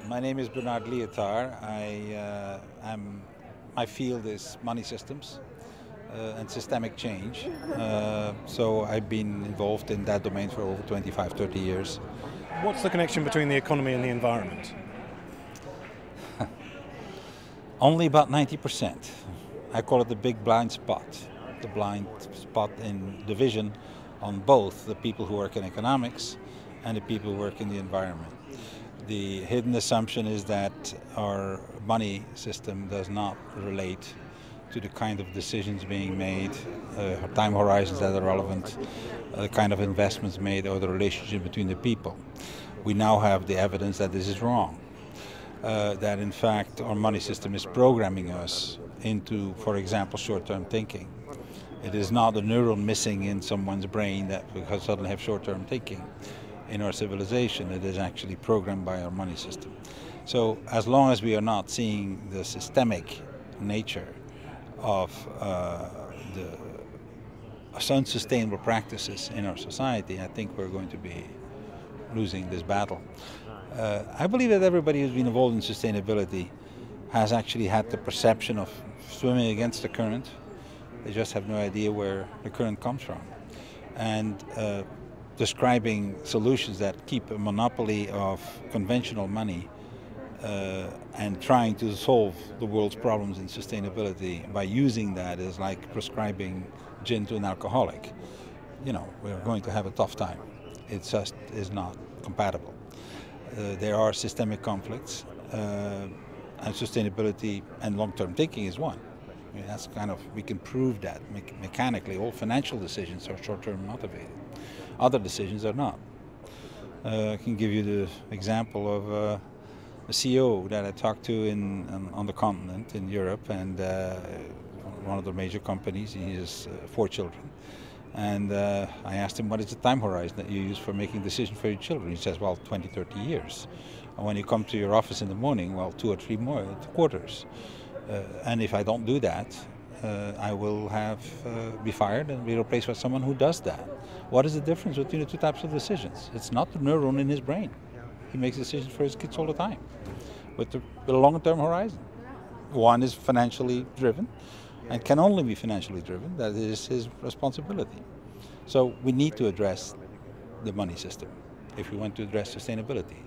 My name is Bernard Lietaer. My field is money systems and systemic change. So I've been involved in that domain for over 25, 30 years. What's the connection between the economy and the environment? Only about 90%. I call it the big blind spot. The blind spot in division on both the people who work in economics and the people who work in the environment. The hidden assumption is that our money system does not relate to the kind of decisions being made, time horizons that are relevant, the kind of investments made, or the relationship between the people. We now have the evidence that this is wrong. That in fact our money system is programming us into, for example, short-term thinking. It is not a neuron missing in someone's brain that because suddenly have short-term thinking. In our civilization, it is actually programmed by our money system. So as long as we are not seeing the systemic nature of the unsustainable practices in our society, I think we're going to be losing this battle. I believe that everybody who's been involved in sustainability has actually had the perception of swimming against the current. They just have no idea where the current comes from. And describing solutions that keep a monopoly of conventional money and trying to solve the world's problems in sustainability by using that is like prescribing gin to an alcoholic. You know, we're going to have a tough time. It just is not compatible. There are systemic conflicts, and sustainability and long-term thinking is one. I mean, that's kind of, we can prove that mechanically. All financial decisions are short-term motivated. Other decisions are not. I can give you the example of a CEO that I talked to on the continent in Europe, and one of the major companies. He has 4 children. And I asked him, what is the time horizon that you use for making decisions for your children? He says, well, 20, 30 years. And when you come to your office in the morning, well, 2 or 3 more quarters. And if I don't do that, I will be fired and be replaced by someone who does that. What is the difference between the 2 types of decisions? It's not the neuron in his brain. He makes decisions for his kids all the time with a long-term horizon. One is financially driven and can only be financially driven. That is his responsibility. So we need to address the money system if we want to address sustainability.